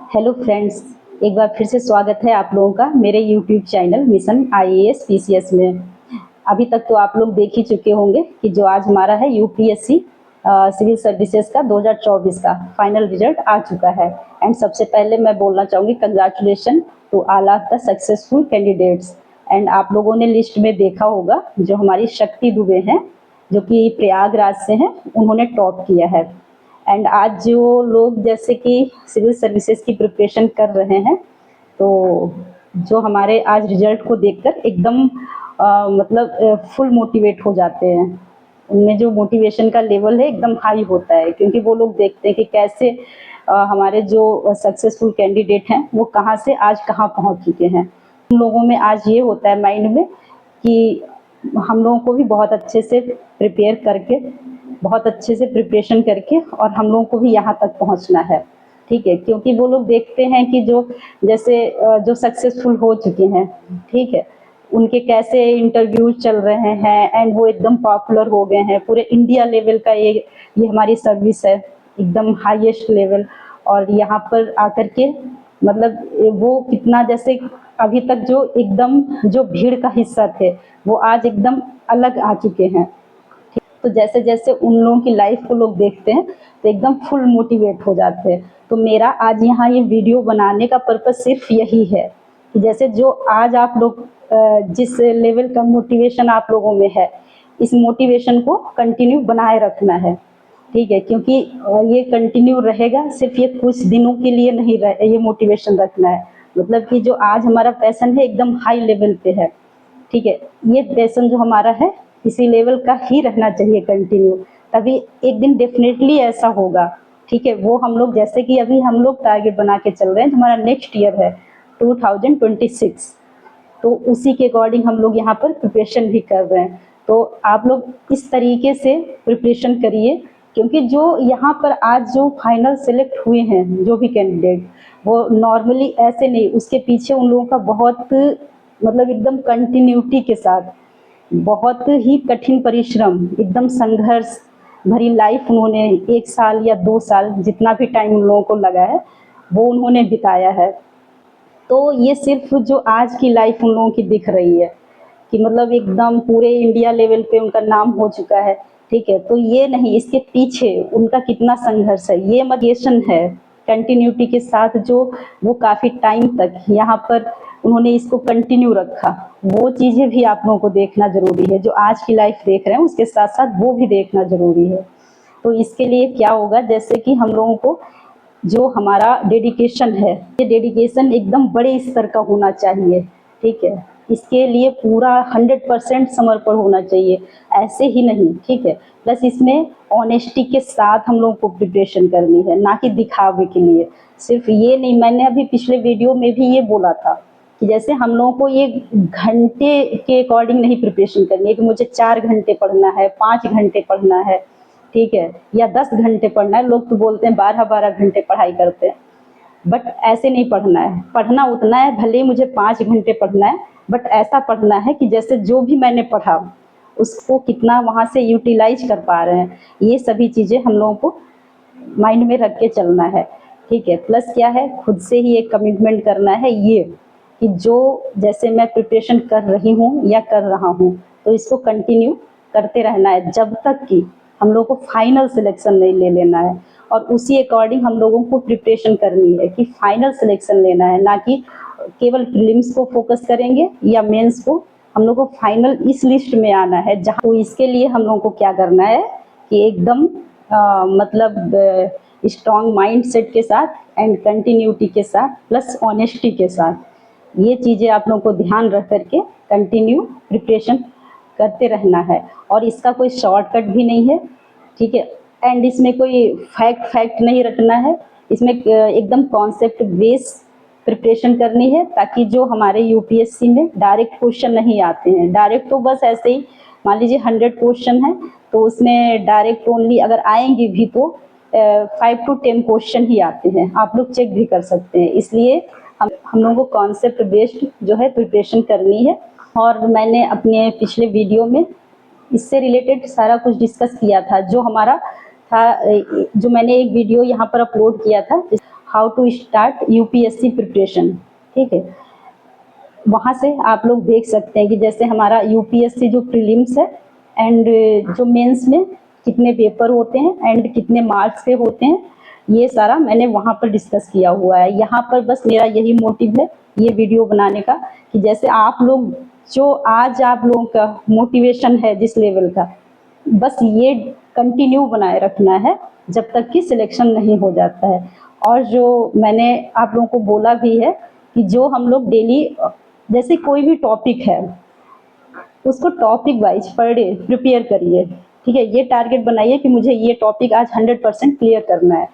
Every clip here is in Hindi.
हेलो फ्रेंड्स, एक बार फिर से स्वागत है आप लोगों का मेरे YouTube channel mission IAS PCS में। अभी तक तो आप लोग देख ही चुके होंगे कि जो आज हमारा है यूपीएससी सिविल सर्विसेज का 2024 का फाइनल रिजल्ट आ चुका है। एंड सबसे पहले मैं बोलना चाहूँगी congratulation to all of the successful candidates. And आप लोगों ने लिस्ट में देखा होगा जो हमारी शक्ति दुबे हैं जो कि प्रयागराज से हैं, उन्होंने टॉप किया है। एंड आज जो लोग जैसे कि सिविल सर्विसेज की प्रिपरेशन कर रहे हैं, तो जो हमारे आज रिजल्ट को देखकर एकदम मतलब फुल मोटिवेट हो जाते हैं। उनमें जो मोटिवेशन का लेवल है एकदम हाई होता है, क्योंकि वो लोग देखते हैं कि कैसे हमारे जो सक्सेसफुल कैंडिडेट हैं वो कहाँ से आज कहाँ पहुँच चुके हैं। उन लोगों में आज ये होता है माइंड में कि हम लोगों को भी बहुत अच्छे से प्रिपेयर करके, बहुत अच्छे से प्रिपरेशन करके और हम लोगों को भी यहाँ तक पहुँचना है। ठीक है, क्योंकि वो लोग देखते हैं कि जो जैसे जो सक्सेसफुल हो चुके हैं, ठीक है, उनके कैसे इंटरव्यू चल रहे हैं एंड वो एकदम पॉपुलर हो गए हैं। पूरे इंडिया लेवल का ये हमारी सर्विस है, एकदम हाईएस्ट लेवल। और यहाँ पर आकर के मतलब वो कितना जैसे अभी तक जो एकदम जो भीड़ का हिस्सा थे वो आज एकदम अलग आ चुके हैं। तो जैसे जैसे उन लोगों की लाइफ को लोग देखते हैं तो एकदम फुल मोटिवेट हो जाते हैं। तो मेरा आज यहाँ ये वीडियो बनाने का पर्पज़ सिर्फ यही है कि जैसे जो आज आप लोग जिस लेवल का मोटिवेशन आप लोगों में है, इस मोटिवेशन को कंटिन्यू बनाए रखना है। ठीक है, क्योंकि ये कंटिन्यू रहेगा, सिर्फ ये कुछ दिनों के लिए नहीं ये मोटिवेशन रखना है। मतलब कि जो आज हमारा पैशन है एकदम हाई लेवल पे है। ठीक है, ये पैशन जो हमारा है इसी लेवल का ही रहना चाहिए कंटिन्यू, तभी एक दिन डेफिनेटली ऐसा होगा। ठीक है, वो हम लोग जैसे कि अभी हम लोग टारगेट बना के चल रहे हैं, हमारा नेक्स्ट ईयर है 2026, तो उसी के अकॉर्डिंग हम लोग यहाँ पर प्रिपरेशन भी कर रहे हैं। तो आप लोग इस तरीके से प्रिपरेशन करिए, क्योंकि जो यहाँ पर आज जो फाइनल सेलेक्ट हुए हैं जो भी कैंडिडेट, वो नॉर्मली ऐसे नहीं, उसके पीछे उन लोगों का बहुत मतलब एकदम कंटिन्यूटी के साथ बहुत ही कठिन परिश्रम, एकदम संघर्ष भरी लाइफ उन्होंने 1 साल या 2 साल जितना भी टाइम उन लोगों को लगा है वो उन्होंने बिताया है। तो ये सिर्फ जो आज की लाइफ उन लोगों की दिख रही है कि मतलब एकदम पूरे इंडिया लेवल पे उनका नाम हो चुका है। ठीक है, तो ये नहीं, इसके पीछे उनका कितना संघर्ष है, ये मोटिवेशन है कंटिन्यूटी के साथ जो वो काफ़ी टाइम तक यहाँ पर उन्होंने इसको कंटिन्यू रखा। वो चीज़ें भी आप लोगों को देखना ज़रूरी है, जो आज की लाइफ देख रहे हैं उसके साथ साथ वो भी देखना ज़रूरी है। तो इसके लिए क्या होगा, जैसे कि हम लोगों को जो हमारा डेडिकेशन है, ये डेडिकेशन एकदम बड़े स्तर का होना चाहिए। ठीक है, इसके लिए पूरा 100% समर्पण होना चाहिए, ऐसे ही नहीं। ठीक है, प्लस इसमें ऑनेस्टी के साथ हम लोगों को प्रिपरेशन करनी है, ना कि दिखावे के लिए। सिर्फ ये नहीं, मैंने अभी पिछले वीडियो में भी ये बोला था कि जैसे हम लोगों को ये घंटे के अकॉर्डिंग नहीं प्रिपरेशन करनी है कि मुझे 4 घंटे पढ़ना है, 5 घंटे पढ़ना है, ठीक है, या 10 घंटे पढ़ना है। लोग तो बोलते हैं 12-12 घंटे पढ़ाई करते हैं, बट ऐसे नहीं पढ़ना है। पढ़ना उतना है, भले ही मुझे 5 घंटे पढ़ना है, बट ऐसा पढ़ना है कि जैसे जो भी मैंने पढ़ा उसको कितना वहाँ से यूटिलाइज कर पा रहे हैं। ये सभी चीज़ें हम लोगों को माइंड में रख के चलना है। ठीक है, प्लस क्या है, खुद से ही एक कमिटमेंट करना है ये कि जो जैसे मैं प्रिपरेशन कर रही हूँ या कर रहा हूँ, तो इसको कंटिन्यू करते रहना है जब तक कि हम लोग को फाइनल सिलेक्शन नहीं ले लेना है। और उसी अकॉर्डिंग हम लोगों को प्रिपरेशन करनी है कि फाइनल सिलेक्शन लेना है, ना कि केवल प्रीलिम्स को फोकस करेंगे या मेंस को। हम लोग को फाइनल इस लिस्ट में आना है जहाँ, तो इसके लिए हम लोगों को क्या करना है कि एकदम मतलब स्ट्रॉन्ग माइंड सेट के साथ एंड कंटिन्यूटी के साथ प्लस ऑनेस्टी के साथ, ये चीज़ें आप लोगों को ध्यान रख करके कंटिन्यू प्रिपरेशन करते रहना है। और इसका कोई शॉर्टकट भी नहीं है। ठीक है, एंड इसमें कोई फैक्ट नहीं रखना है, इसमें एकदम कॉन्सेप्ट बेस प्रिपरेशन करनी है, ताकि जो हमारे यूपीएससी में डायरेक्ट क्वेश्चन नहीं आते हैं। डायरेक्ट तो बस ऐसे ही मान लीजिए 100 क्वेश्चन है, तो उसमें डायरेक्ट ओनली अगर आएंगे भी तो 5 to 10 क्वेश्चन ही आते हैं, आप लोग चेक भी कर सकते हैं। इसलिए हम लोगों को कॉन्सेप्ट बेस्ड जो है प्रिपरेशन करनी है। और मैंने अपने पिछले वीडियो में इससे रिलेटेड सारा कुछ डिस्कस किया था। जो हमारा था, जो मैंने एक वीडियो यहाँ पर अपलोड किया था, how to start UPSC preparation. ठीक है, वहाँ से आप लोग देख सकते हैं कि जैसे हमारा यूपीएससी जो प्रीलिम्स है एंड जो मेंस में कितने पेपर होते हैं एंड कितने मार्क्स के होते हैं, ये सारा मैंने वहाँ पर डिस्कस किया हुआ है। यहाँ पर बस मेरा यही मोटिव है ये वीडियो बनाने का कि जैसे आप लोग जो आज आप लोगों का मोटिवेशन है जिस लेवल का, बस ये कंटिन्यू बनाए रखना है जब तक कि सिलेक्शन नहीं हो जाता है। और जो मैंने आप लोगों को बोला भी है कि जो हम लोग डेली जैसे कोई भी टॉपिक है उसको topic wise per day prepare करिए। ठीक है, ये टारगेट बनाइए कि मुझे ये टॉपिक आज 100% क्लियर करना है,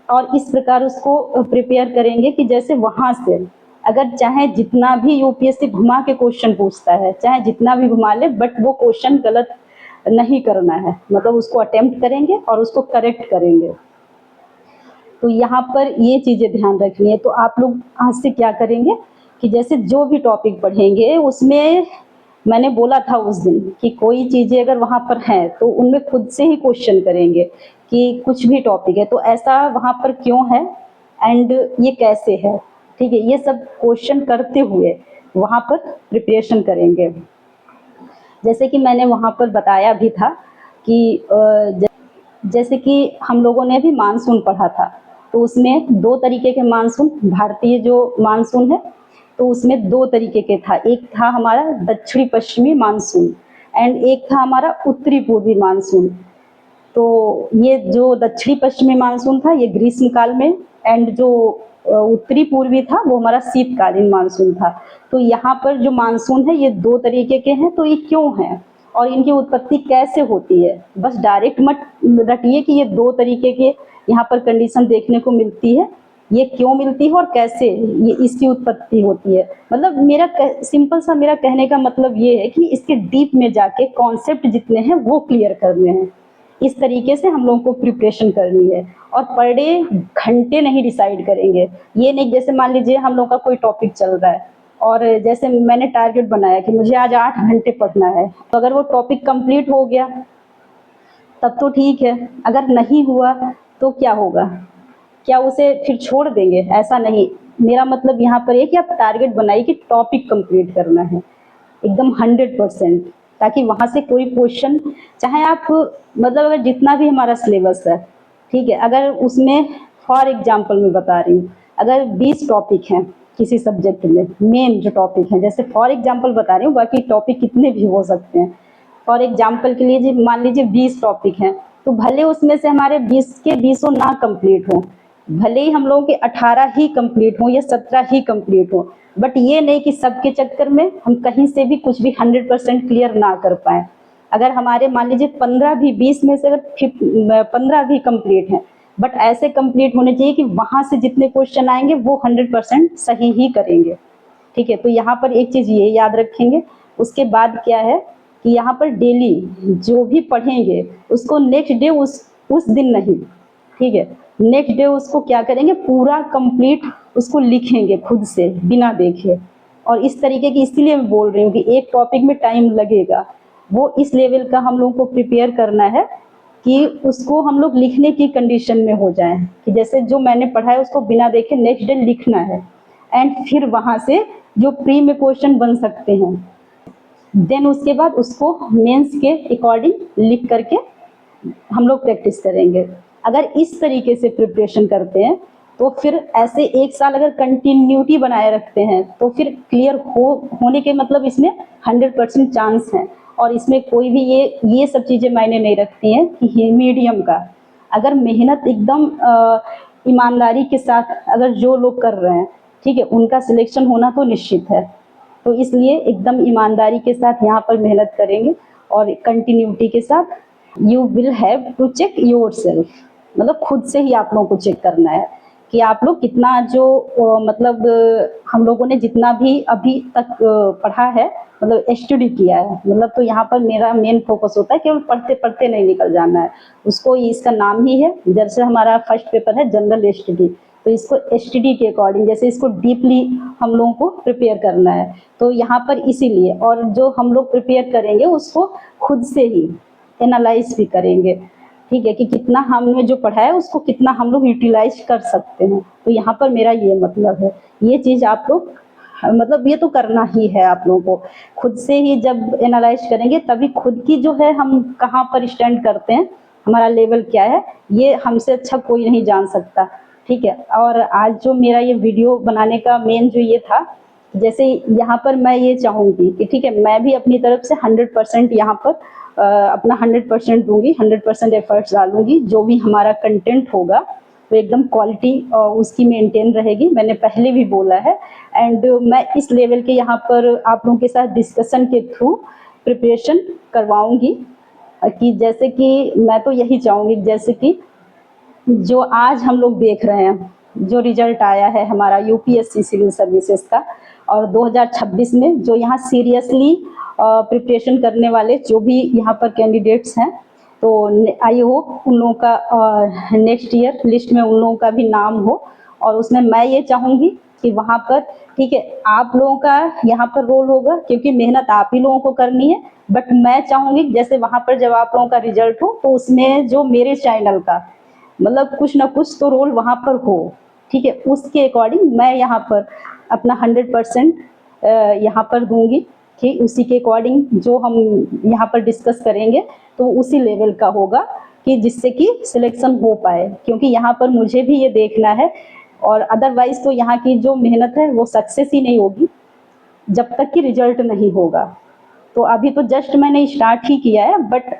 और इस प्रकार उसको प्रिपेयर करेंगे कि जैसे वहाँ से अगर चाहे जितना भी यूपीएससी घुमा के क्वेश्चन पूछता है, चाहे जितना भी घुमा ले, बट वो क्वेश्चन गलत नहीं करना है, मतलब उसको अटेम्प्ट करेंगे और उसको करेक्ट करेंगे। तो यहाँ पर ये चीज़ें ध्यान रखनी है। तो आप लोग आज से क्या करेंगे कि जैसे जो भी टॉपिक पढ़ेंगे उसमें मैंने बोला था उस दिन कि कोई चीज़ें अगर वहाँ पर हैं तो उनमें खुद से ही क्वेश्चन करेंगे कि कुछ भी टॉपिक है तो ऐसा वहाँ पर क्यों है एंड ये कैसे है। ठीक है, ये सब क्वेश्चन करते हुए वहाँ पर प्रिपरेशन करेंगे। जैसे कि मैंने वहाँ पर बताया भी था कि जैसे कि हम लोगों ने भी मानसून पढ़ा था, तो उसमें दो तरीके के मानसून, भारतीय जो मानसून है तो उसमें दो तरीके के था, एक था हमारा दक्षिणी पश्चिमी मानसून एंड एक था हमारा उत्तरी पूर्वी मानसून। तो ये जो दक्षिणी पश्चिमी मानसून था ये ग्रीष्म काल में एंड जो उत्तरी पूर्वी था वो हमारा शीतकालीन मानसून था। तो यहाँ पर जो मानसून है ये दो तरीके के हैं, तो ये क्यों है और इनकी उत्पत्ति कैसे होती है, बस डायरेक्ट मत रटिए कि ये दो तरीके के यहाँ पर कंडीशन देखने को मिलती है, ये क्यों मिलती है और कैसे ये इसकी उत्पत्ति होती है। मतलब मेरा सिंपल सा मेरा कहने का मतलब ये है कि इसके डीप में जाके कॉन्सेप्ट जितने हैं वो क्लियर करने हैं। इस तरीके से हम लोगों को प्रिपरेशन करनी है और पर डे घंटे नहीं डिसाइड करेंगे। ये नहीं जैसे मान लीजिए हम लोगों का कोई टॉपिक चल रहा है और जैसे मैंने टारगेट बनाया कि मुझे आज 8 घंटे पढ़ना है, तो अगर वो टॉपिक कंप्लीट हो गया तब तो ठीक है, अगर नहीं हुआ तो क्या होगा, क्या उसे फिर छोड़ देंगे? ऐसा नहीं। मेरा मतलब यहाँ पर है कि आप टारगेट बनाइए कि टॉपिक कंप्लीट करना है एकदम 100%, ताकि वहाँ से कोई क्वेश्चन चाहे आप मतलब अगर जितना भी हमारा सिलेबस है, ठीक है, अगर उसमें फॉर एग्जांपल मैं बता रही हूँ, अगर 20 टॉपिक हैं किसी सब्जेक्ट में, मेन जो टॉपिक हैं, जैसे फॉर एग्जांपल बता रही हूँ, बाकी टॉपिक कितने भी हो सकते हैं। फॉर एग्जांपल के लिए मान लीजिए 20 टॉपिक हैं, तो भले उसमें से हमारे 20 के 20 ना कंप्लीट हों, भले ही हम लोगों के 18 ही कंप्लीट हों या 17 ही कंप्लीट हों, बट ये नहीं कि सबके चक्कर में हम कहीं से भी कुछ भी 100% क्लियर ना कर पाए। अगर हमारे मान लीजिए 15 भी 20 में से अगर 15 भी कंप्लीट हैं, बट ऐसे कंप्लीट होने चाहिए कि वहाँ से जितने क्वेश्चन आएंगे वो 100% सही ही करेंगे। ठीक है, तो यहाँ पर एक चीज़ ये याद रखेंगे। उसके बाद क्या है कि यहाँ पर डेली जो भी पढ़ेंगे उसको नेक्स्ट डे उस दिन नहीं, ठीक है, नेक्स्ट डे उसको क्या करेंगे, पूरा कंप्लीट उसको लिखेंगे खुद से बिना देखे। और इस तरीके की, इसीलिए मैं बोल रही हूँ कि एक टॉपिक में टाइम लगेगा, वो इस लेवल का हम लोगों को प्रिपेयर करना है कि उसको हम लोग लिखने की कंडीशन में हो जाएं कि जैसे जो मैंने पढ़ा है उसको बिना देखे नेक्स्ट डे लिखना है, एंड फिर वहाँ से जो प्री में क्वेश्चन बन सकते हैं देन उसके बाद उसको मेंस के अकॉर्डिंग लिख करके हम लोग प्रैक्टिस करेंगे। अगर इस तरीके से प्रिपरेशन करते हैं तो फिर ऐसे एक साल अगर कंटिन्यूटी बनाए रखते हैं तो फिर क्लियर होने के मतलब इसमें 100% चांस है। और इसमें कोई भी ये सब चीज़ें मायने नहीं रखती हैं कि मीडियम का, अगर मेहनत एकदम ईमानदारी के साथ अगर जो लोग कर रहे हैं, ठीक है, उनका सिलेक्शन होना तो निश्चित है। तो इसलिए एकदम ईमानदारी के साथ यहाँ पर मेहनत करेंगे और कंटिन्यूटी के साथ you will have to check yourself, मतलब खुद से ही आप लोगों को चेक करना है कि आप लोग कितना जो मतलब हम लोगों ने जितना भी अभी तक पढ़ा है, मतलब स्टडी किया है, मतलब तो यहाँ पर मेरा मेन फोकस होता है केवल पढ़ते पढ़ते नहीं निकल जाना है। उसको इसका नाम ही है, जैसे हमारा फर्स्ट पेपर है जनरल स्टडी, तो इसको स्टडी के अकॉर्डिंग जैसे इसको डीपली हम लोगों को प्रिपेयर करना है। तो यहाँ पर इसीलिए, और जो हम लोग प्रिपेयर करेंगे उसको खुद से ही एनालाइज भी करेंगे। ठीक है, कि कितना हमने जो पढ़ा है उसको कितना हम लोग यूटिलाइज कर सकते हैं। तो यहाँ पर मेरा ये मतलब है, ये चीज़ आप लोग मतलब ये तो करना ही है आप लोगों को। खुद से ही जब एनालाइज करेंगे तभी खुद की जो है हम कहाँ पर स्टैंड करते हैं, हमारा लेवल क्या है, ये हमसे अच्छा कोई नहीं जान सकता। ठीक है, और आज जो मेरा ये वीडियो बनाने का मेन जो ये था, जैसे यहाँ पर मैं ये चाहूँगी कि ठीक है, मैं भी अपनी तरफ से 100% यहाँ पर अपना 100% दूंगी, 100% एफर्ट्स डालूंगी। जो भी हमारा कंटेंट होगा वो एकदम क्वालिटी उसकी मेंटेन रहेगी, मैंने पहले भी बोला है। एंड मैं इस लेवल के यहाँ पर आप लोगों के साथ डिस्कशन के थ्रू प्रिपरेशन करवाऊंगी, कि जैसे कि मैं तो यही चाहूँगी जैसे कि जो आज हम लोग देख रहे हैं, जो रिजल्ट आया है हमारा यूपीएससी सिविल सर्विसेज का, और 2026 में जो यहाँ सीरियसली प्रिपरेशन करने वाले जो भी यहाँ पर कैंडिडेट्स हैं, तो आई होप उन लोगों का नेक्स्ट ईयर लिस्ट में उन लोगों का भी नाम हो। और उसमें मैं ये चाहूँगी कि वहाँ पर ठीक है आप लोगों का यहाँ पर रोल होगा, क्योंकि मेहनत आप ही लोगों को करनी है। बट मैं चाहूँगी जैसे वहाँ पर जब आप लोगों का रिजल्ट हो तो उसमें जो मेरे चैनल का मतलब कुछ ना कुछ तो रोल वहाँ पर हो। ठीक है, उसके अकॉर्डिंग मैं यहाँ पर अपना 100% यहाँ पर दूंगी। ठीक, उसी के अकॉर्डिंग जो हम यहाँ पर डिस्कस करेंगे तो उसी लेवल का होगा, कि जिससे कि सिलेक्शन हो पाए। क्योंकि यहाँ पर मुझे भी ये देखना है, और अदरवाइज तो यहाँ की जो मेहनत है वो सक्सेस ही नहीं होगी जब तक कि रिजल्ट नहीं होगा। तो अभी तो जस्ट मैंने स्टार्ट ही किया है, बट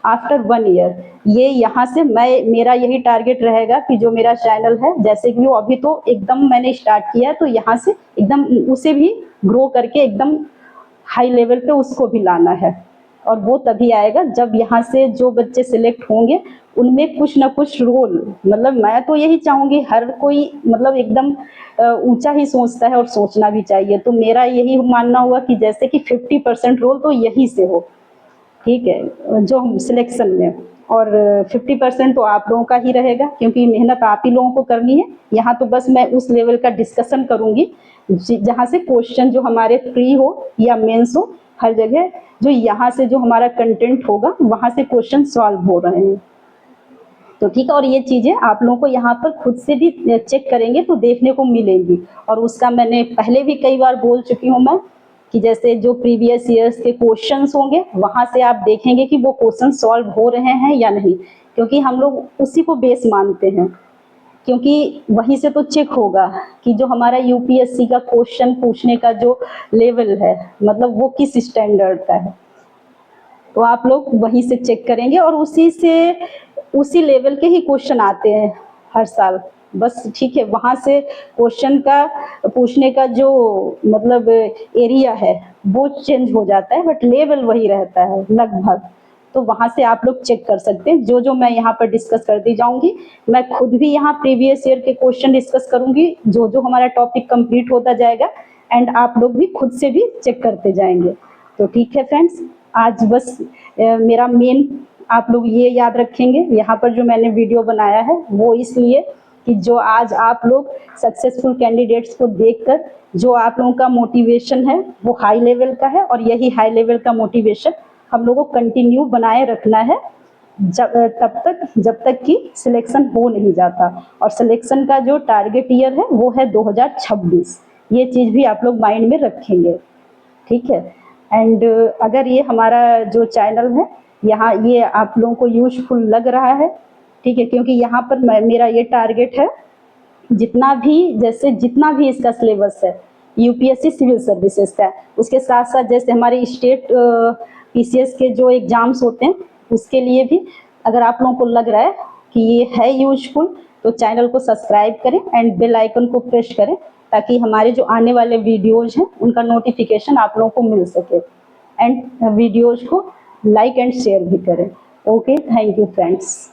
आफ्टर 1 ईयर ये यहाँ से मेरा यही टारगेट रहेगा कि जो मेरा चैनल है, जैसे कि वो अभी तो एकदम मैंने स्टार्ट किया है, तो यहाँ से एकदम उसे भी ग्रो करके एकदम हाई लेवल पे उसको भी लाना है। और वो तभी आएगा जब यहाँ से जो बच्चे सिलेक्ट होंगे उनमें कुछ ना कुछ रोल, मतलब मैं तो यही चाहूँगी हर कोई मतलब एकदम ऊंचा ही सोचता है और सोचना भी चाहिए। तो मेरा यही मानना हुआ कि जैसे कि 50% रोल तो यही से हो। ठीक है, जो सिलेक्शन में, और 50% तो आप लोगों का ही रहेगा, क्योंकि मेहनत आप ही लोगों को करनी है। यहाँ तो बस मैं उस लेवल का डिस्कशन करूँगी जहाँ से क्वेश्चन जो हमारे प्री हो या मेंस हो, हर जगह जो यहाँ से जो हमारा कंटेंट होगा वहाँ से क्वेश्चन सॉल्व हो रहे हैं। तो ठीक है, और ये चीज़ें आप लोगों को यहाँ पर खुद से भी चेक करेंगे तो देखने को मिलेंगी। और उसका मैंने पहले भी कई बार बोल चुकी हूँ मैं, कि जैसे जो प्रीवियस ईयर्स के क्वेश्चंस होंगे वहाँ से आप देखेंगे कि वो क्वेश्चन सॉल्व हो रहे हैं या नहीं, क्योंकि हम लोग उसी को बेस मानते हैं। क्योंकि वहीं से तो चेक होगा कि जो हमारा यूपीएससी का क्वेश्चन पूछने का जो लेवल है, मतलब वो किस स्टैंडर्ड का है। तो आप लोग वहीं से चेक करेंगे, और उसी लेवल के ही क्वेश्चन आते हैं हर साल बस। ठीक है, वहाँ से क्वेश्चन का पूछने का जो मतलब एरिया है वो चेंज हो जाता है, बट लेवल वही रहता है लगभग। तो वहाँ से आप लोग चेक कर सकते हैं। जो मैं यहाँ पर डिस्कस करती जाऊँगी, मैं खुद भी यहाँ प्रीवियस ईयर के क्वेश्चन डिस्कस करूँगी, जो हमारा टॉपिक कंप्लीट होता जाएगा, एंड आप लोग भी खुद से भी चेक करते जाएंगे। तो ठीक है फ्रेंड्स, आज बस मेरा मेन आप लोग ये याद रखेंगे, यहाँ पर जो मैंने वीडियो बनाया है वो इसलिए कि जो आज आप लोग सक्सेसफुल कैंडिडेट्स को देखकर जो आप लोगों का मोटिवेशन है वो हाई लेवल का है, और यही हाई लेवल का मोटिवेशन हम लोगों को कंटिन्यू बनाए रखना है जब तक कि सिलेक्शन हो नहीं जाता। और सिलेक्शन का जो टारगेट ईयर है वो है 2026। ये चीज़ भी आप लोग माइंड में रखेंगे। ठीक है, एंड अगर ये हमारा जो चैनल है यहाँ ये आप लोगों को यूजफुल लग रहा है, ठीक है, क्योंकि यहाँ पर मेरा ये टारगेट है जितना भी इसका सिलेबस है यूपीएससी सिविल सर्विसेज का, उसके साथ साथ जैसे हमारे स्टेट पीसीएस के जो एग्जाम्स होते हैं उसके लिए भी अगर आप लोगों को लग रहा है कि ये है यूजफुल, तो चैनल को सब्सक्राइब करें एंड बेल आइकन को प्रेस करें, ताकि हमारे जो आने वाले वीडियोज हैं उनका नोटिफिकेशन आप लोगों को मिल सके। एंड वीडियोज को लाइक एंड शेयर भी करें। Okay, thank you friends.